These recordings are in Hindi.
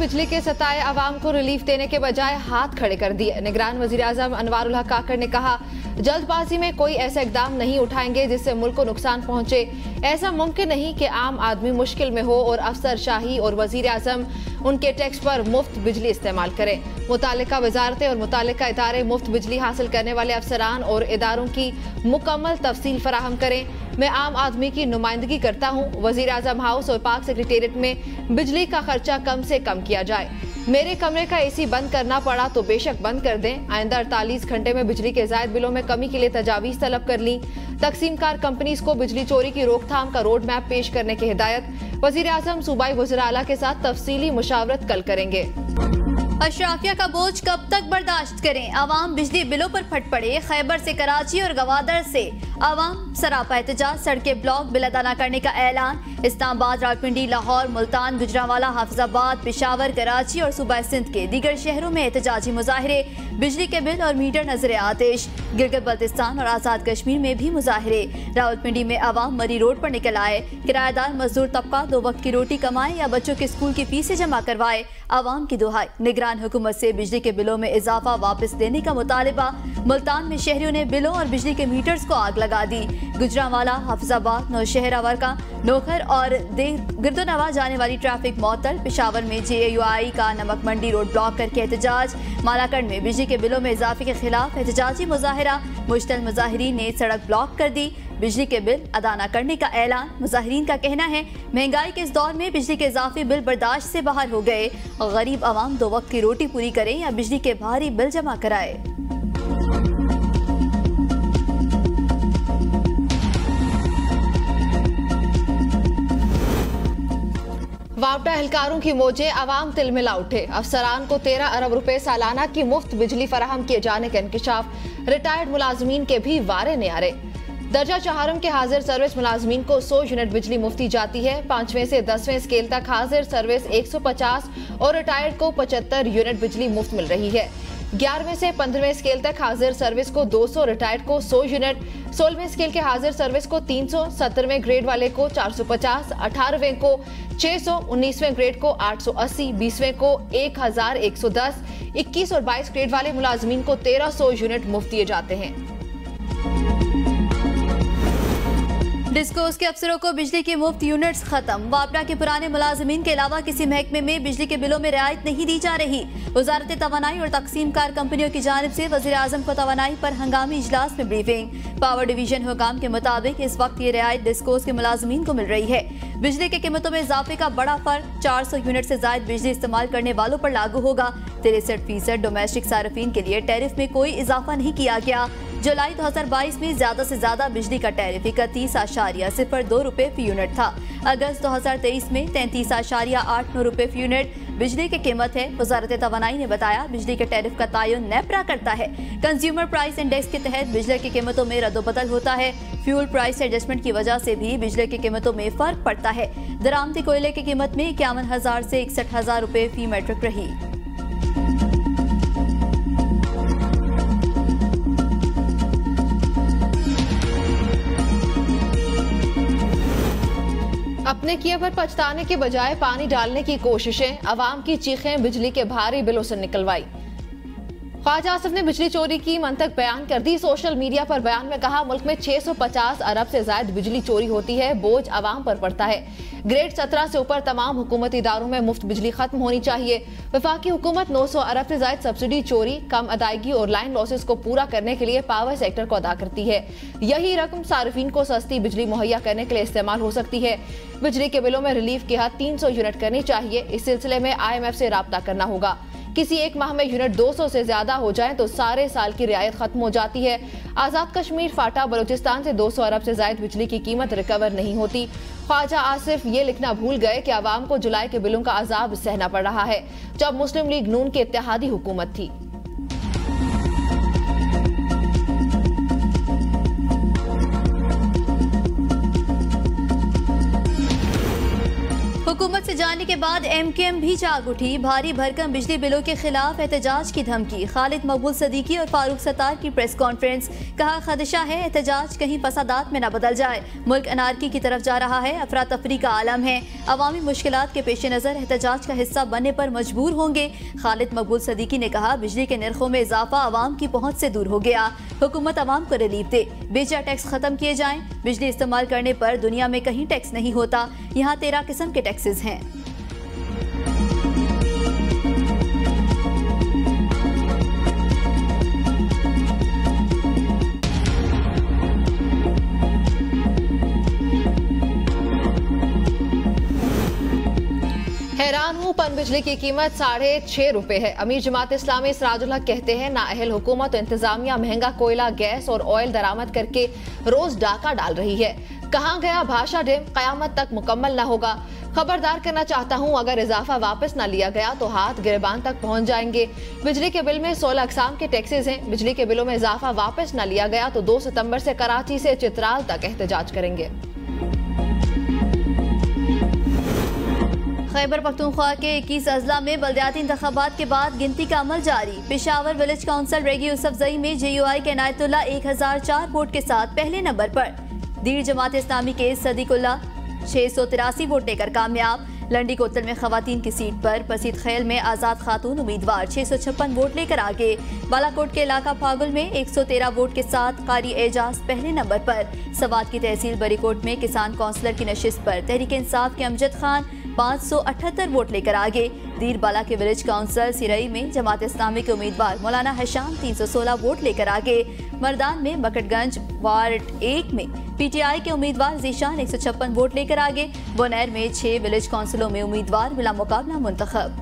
बिजली के सताए आवाम को रिलीफ देने के बजाय हाथ खड़े कर दिए। निगरान वजीर-ए-आज़म अनवारुल हक काकड़ ने कहा, जल्दबाजी में कोई ऐसा इकदाम नहीं उठाएंगे जिससे मुल्क को नुकसान पहुंचे। ऐसा मुमकिन नहीं कि आम आदमी मुश्किल में हो और अफसरशाही और वजीर-ए-आज़म उनके टैक्स पर मुफ्त बिजली इस्तेमाल करें। मुतालिका वजारतें और मुतालिका इदारे मुफ्त बिजली हासिल करने वाले अफसरान और इदारों की मुकम्मल तफसील फराहम करें। मैं आम आदमी की नुमाइंदगी करता हूँ। वजीर-ए-आज़म हाउस और पाक सेक्रेटेरिएट में बिजली का खर्चा कम से कम किया जाए। मेरे कमरे का एसी बंद करना पड़ा तो बेशक बंद कर दें। आइंदा 48 घंटे में बिजली के जायद बिलों में कमी के लिए तजावीज़ तलब कर ली। तकसीमकार कंपनीज को बिजली चोरी की रोकथाम का रोड मैप पेश करने की हिदायत। वज़ीर-ए-आज़म सूबाई वज़ीर आला के साथ तफसीली मुशावरत कल करेंगे। अशराफिया का बोझ कब तक बर्दाश्त करें? आवाम बिजली बिलों पर फट पड़े। खैबर से कराची और गवादर से आवाम सरापा एहतजाज, सड़कें ब्लॉक, बिल अदा न करने का ऐलान। इस्लामाबाद, रावलपिंडी, लाहौर, मुल्तान, गुजरांवाला, हाफिजाबाद, पेशावर, कराची और सूबा सिंध के दीगर शहरों में एहतजाजी मुजाहिरे। बिजली के बिल और मीटर नजरे आतिश। गिलगित बल्तिस्तान और आज़ाद कश्मीर में भी मुजाहिरे। रावलपिंडी में आवाम मरी रोड पर निकल आए। किराएदार मजदूर तबका 2 वक्त की रोटी कमाए या बच्चों के स्कूल की फीसें जमा करवाए। आवाम की दुहाई। निगरान हुकूमत से बिजली के बिलों में इजाफा वापस देने का मुतालिबा। मुल्तान में शहरियों ने बिलों और बिजली के मीटर्स को आग लगा दी। गुजरांवाला, हाफिजाबाद, नौशहरा, वर्का, नोखर और गिरदोनवा जाने वाली ट्रैफिक मअतल। पेशावर में JUI का नमक मंडी रोड ब्लॉक करके एहतजाज। मालाकंड में बिजली के बिलों में इजाफे के खिलाफ एहतजाजी मुजाहिरा। मुश्तल मुजाहिरीन ने सड़क ब्लॉक कर दी। बिजली के बिल अदा न करने का ऐलान। मुजाहिरीन का कहना है, महंगाई के इस दौर में बिजली के इजाफी बिल बर्दाश्त से बाहर हो गए। गरीब आवाम 2 वक्त की रोटी पूरी करें या बिजली के भारी बिल जमा कराए। वापडा एहलकारों की मौजें, आवाम तिलमिला उठे। अफसरान को 13 अरब रुपए सालाना की मुफ्त बिजली फराहम किए जाने का इंकशाफ। रिटायर्ड मुलाजमीन के भी वारे न्यारे। दर्जा चहारम के हाजिर सर्विस मुलाजमीन को 100 यूनिट बिजली मुफ्ती जाती है। 5वें से 10वें स्केल तक हाजिर सर्विस 150 और रिटायर्ड को 75 यूनिट बिजली मुफ्त मिल रही है। 11वें से 15वें स्केल तक हाजिर सर्विस को 200, रिटायर्ड को 100 यूनिट। 16वें स्केल के हाजिर सर्विस को 300, 17वें ग्रेड वाले को 450, 18वें को 600, 19वें ग्रेड को 880, 20वें को 1110, 21 और 22 ग्रेड वाले मुलाजमीन को 1300 यूनिट मुफ्त दिए जाते हैं। डिस्कोस के अफसरों को बिजली की मुफ्त यूनिट्स खत्म। वापडा के पुराने मुलाजमीन के अलावा किसी महकमे में बिजली के बिलों में रियायत नहीं दी जा रही। वजारत तवानाई और तकसीम कार कंपनियों की जानिब से वज़ीर-ए-आज़म को तवानाई पर हंगामी इजलास में ब्रीफिंग। पावर डिवीजन हुकाम के मुताबिक इस वक्त ये रियायत डिस्कोस के मुलाजमीन को मिल रही है। बिजली की कीमतों में इजाफे का बड़ा फर्क 400 यूनिट से ज्यादा बिजली इस्तेमाल करने वालों पर लागू होगा। 63% डोमेस्टिक सार्फिन के लिए टैरिफ में कोई इजाफा नहीं किया गया। जुलाई 2022 में ज्यादा से ज्यादा बिजली का टैरिफ 31.02 रुपए फी यूनिट था। अगस्त 2023 में 33.89 रुपए फी यूनिट बिजली की कीमत है। वजारत तवानाई ने बताया, बिजली के टैरिफ का तयन नेपरा करता है। कंज्यूमर प्राइस इंडेक्स के तहत बिजली की कीमतों में रद्दोबदल होता है। फ्यूल प्राइस एडजस्टमेंट की वजह से भी बिजली की कीमतों में फर्क पड़ता है। दरामदी कोयले की कीमत में 51,000 से 61,000 रुपए फी मेट्रिक रही। अपने किए पर पछताने के बजाय पानी डालने की कोशिशें, अवाम की चीखें बिजली के भारी बिलों से निकलवाई। ख्वाजा आसिफ ने बिजली चोरी की मंतक बयान कर दी। सोशल मीडिया पर बयान में कहा, मुल्क में 650 अरब से ज्यादा बिजली चोरी होती है, बोझ अवाम पर पड़ता है। ग्रेड 17 से ऊपर तमाम हुकूमती इदारों में मुफ्त बिजली खत्म होनी चाहिए। वफाकी हुकूमत 900 अरब से ज्यादा सब्सिडी चोरी, कम अदायगी और लाइन लॉसेस को पूरा करने के लिए पावर सेक्टर को अदा करती है। यही रकम सार्फिन को सस्ती बिजली मुहैया करने के लिए इस्तेमाल हो सकती है। बिजली के बिलों में रिलीफ की हद 300 यूनिट करनी चाहिए। इस सिलसिले में IMF से राब्ता करना होगा। किसी एक माह में यूनिट 200 से ज्यादा हो जाए तो सारे साल की रियायत खत्म हो जाती है। आजाद कश्मीर, फाटा, बलूचिस्तान से 200 अरब से ज्यादा बिजली की कीमत रिकवर नहीं होती। ख्वाजा आसिफ ये लिखना भूल गए कि आवाम को जुलाई के बिलों का अजाब सहना पड़ रहा है, जब मुस्लिम लीग नून की इत्तेहादी हुकूमत थी। हुकूमत से जाने के बाद MKM भी जाग उठी। भारी भरकम बिजली बिलों के खिलाफ एहतजाज की धमकी। खालिद मकबूल सदीकी और फारूक सत्तार की प्रेस कॉन्फ्रेंस। कहा खदशा है एहतजाज कहीं फसादात में न बदल जाए। मुल्क अनारकी की तरफ जा रहा है। अफरा तफरी का आलम है। अवामी मुश्किलात के पेश नज़र एहतजाज का हिस्सा बनने पर मजबूर होंगे। खालिद मकबूल सदीकी ने कहा बिजली के निर्खों में इजाफा अवाम की पहुंच से दूर हो गया। हुकूमत अवाम को रिलीफ दे। बेजा टैक्स खत्म किए जाएं। बिजली इस्तेमाल करने पर दुनिया में कहीं टैक्स नहीं होता। यहाँ 13 किस्म के टैक्सेस हैं। हैरान हूँ पन बिजली की कीमत 6.5 रुपए है। अमीर जमात इस्लामी सिराजुल हक कहते हैं नाअहल हुकूमत और इंतजामिया महंगा कोयला, गैस और ऑयल दरामद करके रोज डाका डाल रही है। कहाँ गया भाषा डैम? कयामत तक मुकम्मल न होगा। खबरदार करना चाहता हूँ अगर इजाफा वापस न लिया गया तो हाथ गिरबान तक पहुँच जाएंगे। बिजली के बिल में 16 अकसाम के टैक्सेस हैं। बिजली के बिलों में इजाफा वापस न लिया गया तो 2 सितंबर से कराची से चित्राल तक एहतजाज करेंगे। खैबर पख्तूनख्वा के 21 अजला में बल्दियाती इंतखाबात के बाद गिनती का अमल जारी। पेशावर विलेज काउंसिल रेगी यूसुफजई में JUI के इनायतुल्लाह 1004 वोट के साथ पहले नंबर पर। दीर जमात इस्लामी के सदीकुल्ला 683 वोट लेकर कामयाब। लंडी कोतल में खवातीन की सीट पर पसीद खेल में आज़ाद खातून उम्मीदवार 656 वोट लेकर आगे। बालाकोट के इलाका फागुल में 113 वोट के साथ कारी एजाज पहले नंबर पर। सवात की तहसील बरीकोट में किसान काउंसिलर की नशिस्त पर तहरीक इंसाफ के अमजद खान 578 वोट लेकर आगे। दीर बाला के विलेज काउंसिल सिरई में जमात इस्लामी के उम्मीदवार मौलाना हशाम 316 वोट लेकर आगे। मर्दान में बकटगंज वार्ड 1 में PTI के उम्मीदवार जीशान 156 वोट लेकर आगे। बोनैर में 6 विलेज काउंसिलों में उम्मीदवार बिला मुकाबला मुंतखब।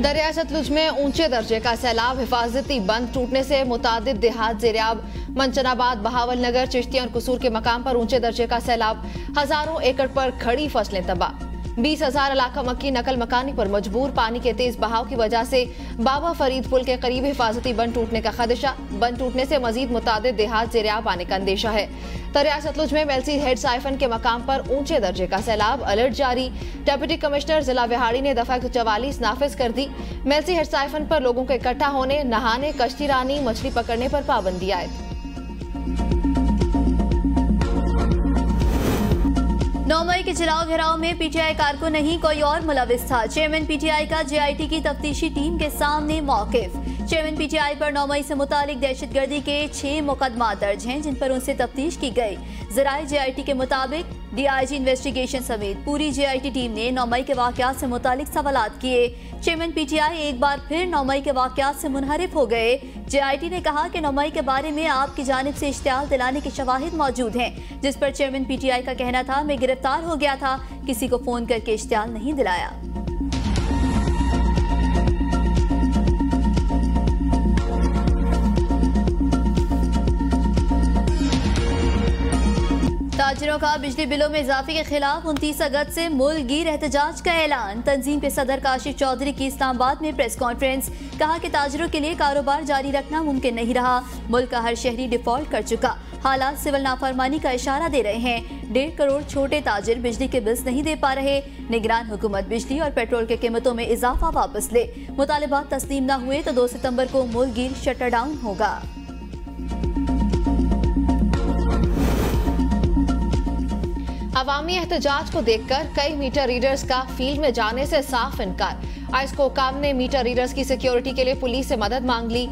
दरिया सतलुज में ऊंचे दर्जे का सैलाब। हिफाजती बंद टूटने से मुतादिद देहात ज़ेरियाब। मंचनाबाद, बहावल नगर, चिश्तिया और कसूर के मकाम पर ऊंचे दर्जे का सैलाब। हजारों एकड़ पर खड़ी फसलें तबाह। 20,000 इलाका मक्की नकल मकानी पर मजबूर। पानी के तेज बहाव की वजह से बाबा फरीद पुल के करीब हिफाजती बंद टूटने का खदशा। बंद टूटने से मजीद मुतादिद देहात ज़ेरियाब आने का अंदेशा है। दरिया सतलुज में मेलसी हेड साइफन के मकाम पर ऊंचे दर्जे का सैलाब। अलर्ट जारी। डिप्टी कमिश्नर जिला विहाड़ी ने दफा 144 नाफिज कर दी। मेलसी हेड साइफन पर लोगों के इकट्ठा होने, नहाने, कश्ती रानी, मछली पकड़ने पर पाबंदी आयद। 9 मई के चलाव घेराव में PTI कारकुन नहीं कोई और मुलविस था। चेयरमैन PTI का JIT की तफ्तीशी टीम के सामने मौकिफ। चेयरमैन PTI पर 9 मई से मुतालिक दहशतगर्दी के 6 मुकदमा दर्ज हैं जिन पर उनसे तफ्तीश की गई। ज़राए JIT के मुताबिक DIG इन्वेस्टिगेशन समेत पूरी JIT टीम ने 9 मई के वाक़यात से मुतालिक सवालात किए। चेयरमैन PTI एक बार फिर 9 मई के वाक़यात से मुनहरिफ हो गए। JIT ने कहा कि 9 मई के बारे में आपकी जानिब से इश्तियाल दिलाने के शवाहिद मौजूद हैं, जिस पर चेयरमैन PTI का कहना था मैं गिरफ्तार हो गया था, किसी को फोन करके इश्तियाल नहीं दिलाया। ताजिरों का बिजली बिलों में इजाफे के खिलाफ 29 अगस्त से मुल्क गिर एहतजाज का ऐलान। तंजीम के सदर काशिफ चौधरी की इस्लामाबाद में प्रेस कॉन्फ्रेंस। कहा कि ताजिरों के लिए कारोबार जारी रखना मुमकिन नहीं रहा। मुल्क का हर शहरी डिफॉल्ट कर चुका। हालात सिविल नाफरमानी का इशारा दे रहे हैं। 1.5 करोड़ छोटे ताजिर बिजली के बिल्स नहीं दे पा रहे। निगरान हुकूमत बिजली और पेट्रोल के कीमतों में इजाफा वापस ले। मुतालिबात तस्लीम न हुए तो 2 सितंबर को मुल्क गिर शटर डाउन होगा। अवामी एहतजाज को देखकर कई मीटर रीडर्स का फील्ड में जाने से साफ इनकार। आइस्को काम ने मीटर रीडर्स की सिक्योरिटी के लिए पुलिस से मदद मांग ली।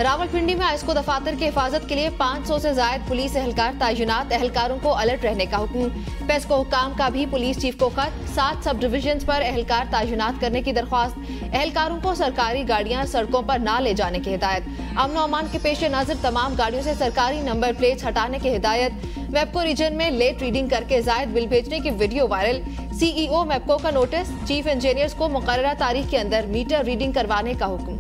रावलपिंडी में आइस्को दफातर की हिफाजत के लिए 500 से ज्यादा पुलिस एहलकार तैनात। एहलकारों को अलर्ट रहने का हुक्म। पेस्को हुकाम का भी पुलिस चीफ को खत। 7 सब डिवीजन पर एहलकार तैनात करने की दरख्वास्त। एहलकारों को सरकारी गाड़ियां सड़कों पर ना ले जाने की हिदायत। अमन व अमान के पेश नजर तमाम गाड़ियों से सरकारी नंबर प्लेट्स हटाने की हिदायत। मेपको रीजन में लेट रीडिंग करके जायद बिल भेजने की वीडियो वायरल। CEO मेपको का नोटिस। चीफ इंजीनियर्स को मुकर्ररा तारीख के अंदर मीटर रीडिंग करवाने का हुक्म।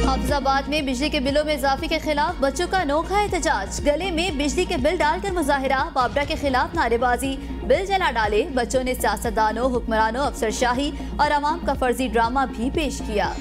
हाफिजाबाद में बिजली के बिलों में इजाफे के खिलाफ बच्चों का अनोखा एहतजाज। गले में बिजली के बिल डालकर मुजाहिरा। बाबरा के खिलाफ नारेबाजी। बिल जला डाले। बच्चों ने सियासतदानों, हुक्मरानों, अफसरशाही और अवाम का फर्जी ड्रामा भी पेश किया।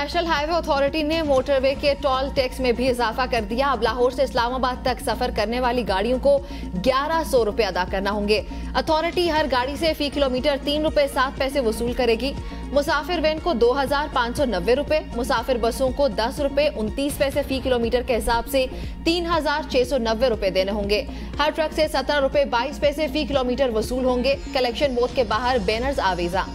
नेशनल हाईवे अथॉरिटी ने मोटरवे के टोल टैक्स में भी इजाफा कर दिया। अब लाहौर से इस्लामाबाद तक सफर करने वाली गाड़ियों को 1100 रुपए अदा करना होंगे। अथॉरिटी हर गाड़ी से फी किलोमीटर 3 रुपए 7 पैसे वसूल करेगी। मुसाफिर वैन को 2590 रुपए, मुसाफिर बसों को 10 रुपए 29 पैसे फी किलोमीटर के हिसाब से 3690 रुपए देने होंगे। हर ट्रक से 17 रुपए 22 पैसे फी किलोमीटर वसूल होंगे। कलेक्शन बूथ के बाहर बैनर्स आवेजा।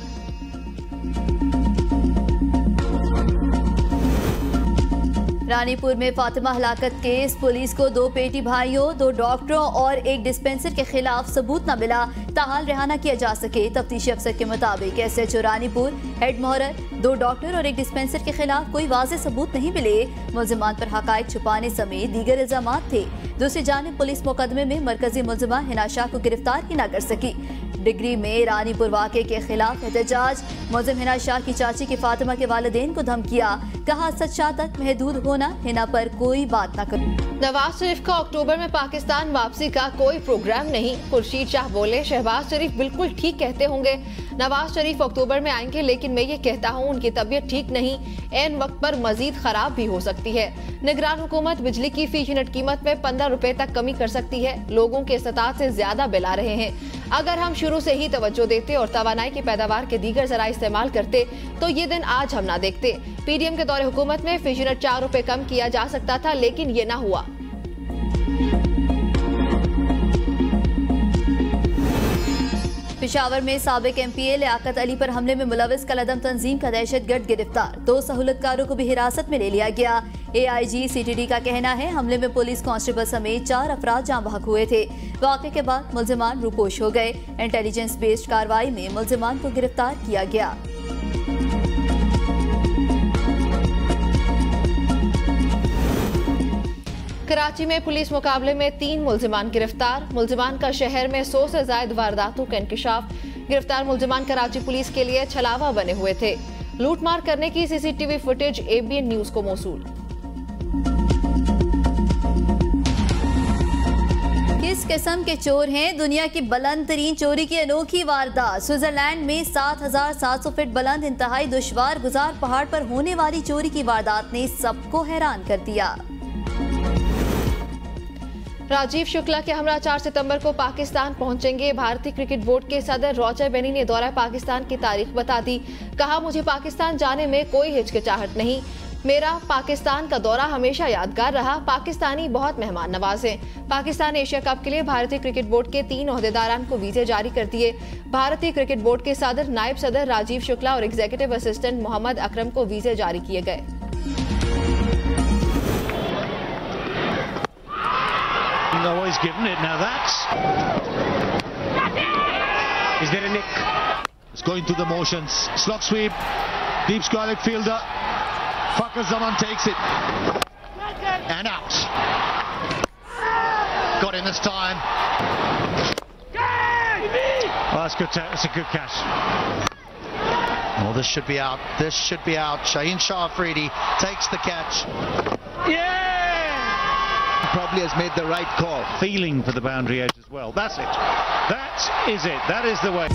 रानीपुर में फातिमा हलाकत केस, पुलिस को 2 पेटी भाइयों, 2 डॉक्टरों और 1 डिस्पेंसर के खिलाफ सबूत न मिला, ताहाल रिहाना किया जा सके। तफ्तीशी अफसर के मुताबिक SHO रानीपुर हेड मोहर 2 डॉक्टर और 1 डिस्पेंसर के खिलाफ कोई वाज़ेह सबूत नहीं मिले। मुल्जिमान पर हकायक छुपाने समेत दीगर इल्जामात थे। दूसरी जानिब पुलिस मुकदमे में मरकजी मुल्जिमा हिना शाह को गिरफ्तार ही न कर सकी। डिग्री में रानीपुर वाक़े के खिलाफ एहतजाज, मुल्जिम हिना शाह की चाची की फातिमा के वालिदैन को धमकिया, कहा सच्चा तक महदूद होना, हिना पर कोई बात न करो। नवाज शरीफ का अक्टूबर में पाकिस्तान वापसी का कोई प्रोग्राम नहीं। खुर्शीद शाह बोले, शहबाज शरीफ बिल्कुल ठीक कहते होंगे। नवाज शरीफ अक्टूबर में आएंगे, लेकिन मैं ये कहता हूँ उनकी तबीयत ठीक नहीं, ऐन वक्त पर मजीद खराब भी हो सकती है। निगरान हुकूमत बिजली की फी यूनिट कीमत में 15 रुपए तक कमी कर सकती है। लोगों के इस्तात से ज्यादा बिल आ रहे हैं। अगर हम शुरू से ही तवज्जो देते और तवानाई की पैदावार के दीगर जरा इस्तेमाल करते तो ये दिन आज हम ना देखते। PDM के दौरे हुकूमत में फी यूनिट 4 रुपए कम किया जा सकता था, लेकिन ये ना हुआ। पेशावर में साबिक MPA लियाकत अली पर हमले में मुलविस कलअदम तंजीम का दहशतगर्द गिरफ्तार, 2 सहूलतकारों को भी हिरासत में ले लिया गया। AIG CTD का कहना है हमले में पुलिस कांस्टेबल समेत 4 अफराद जाँ बहक हुए थे। वाक़े के बाद मुल्जिमान रूपोश हो गए। इंटेलिजेंस बेस्ड कार्रवाई में मुल्जिमान को गिरफ्तार किया गया। कराची में पुलिस मुकाबले में 3 मुल्जिमान गिरफ्तार। मुल्जिमान का शहर में 100 से ज्यादा वारदातों का इंकिशाफ। गिरफ्तार मुल्जिमान कराची पुलिस के लिए छलावा बने हुए थे। लूटमार करने की CCTV फुटेज ABN न्यूज को मौसूल। किस किस्म के चोर हैं? दुनिया की बुलंद तरीन चोरी की अनोखी वारदात। स्विट्जरलैंड में 7700 फीट बुलंद इंतहाई दुश्वार गुजार पहाड़ पर होने वाली चोरी की वारदात ने सबको हैरान कर दिया। राजीव शुक्ला के हमरा 4 सितंबर को पाकिस्तान पहुंचेंगे। भारतीय क्रिकेट बोर्ड के सदर रॉजर बेनी ने दौरा पाकिस्तान की तारीख बता दी। कहा, मुझे पाकिस्तान जाने में कोई हिचकिचाहट नहीं। मेरा पाकिस्तान का दौरा हमेशा यादगार रहा। पाकिस्तानी बहुत मेहमान नवाज हैं। पाकिस्तान एशिया कप के लिए भारतीय क्रिकेट बोर्ड के 3 ओहदेदारान को वीजे जारी कर दिए। भारतीय क्रिकेट बोर्ड के सदर, नायब सदर राजीव शुक्ला और एग्जीक्यूटिव असिस्टेंट मोहम्मद अकरम को वीजे जारी किए गए। No, he's given it now. That's. Is there a nick? It's going through the motions. Slot sweep. Deep square fielder. Fakhr Zaman takes it. And out. Got in this time. Well, that's good. That's a good catch. Oh, this should be out. This should be out. Shaheen Shah Afridi takes the catch. Yeah! Probably has made the right call. Feeling for the boundary edge as well. That's it. That is it. That is the way.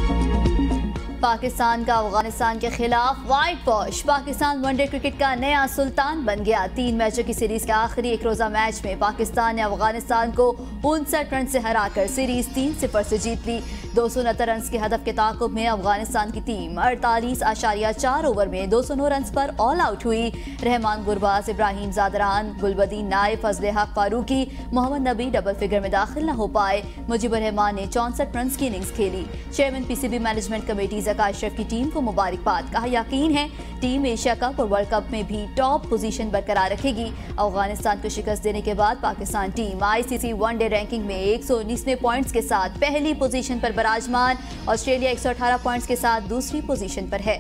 Pakistan का अफगानिस्तान के खिलाफ white wash. Pakistan one day cricket का नया सुल्तान बन गया। 3 मैचों की सीरीज के आखिरी 1 रोजा मैच में पाकिस्तान ने अफगानिस्तान को 59 रन से हराकर सीरीज 3-0 से जीत ली। 269 रन के हदफ के ताक़ुब में अफगानिस्तान की टीम 48.4 ओवर में 209 रन पर ऑल आउट हुई। रहमान गुरबाज, इब्राहिम ज़ादरान, गुलबदीन नाइफ, फजले हक फारूकी, मोहम्मद नबी डबल फिगर में दाखिल न हो पाए। मुजीबुर रहमान ने 64 रन की इनिंग्स खेली। Chairman PCB management committee Zaka Ashraf की टीम को मुबारकबाद। कहा, यकीन है टीम एशिया कप और वर्ल्ड कप में भी टॉप पोजीशन बरकरार रखेगी। अफगानिस्तान को शिकस्त देने के बाद Pakistan team ICC one day ranking में 119वें पॉइंट्स के साथ पहली पोजीशन पर विराजमान। ऑस्ट्रेलिया 118 पॉइंट्स के साथ दूसरी पोजीशन पर है।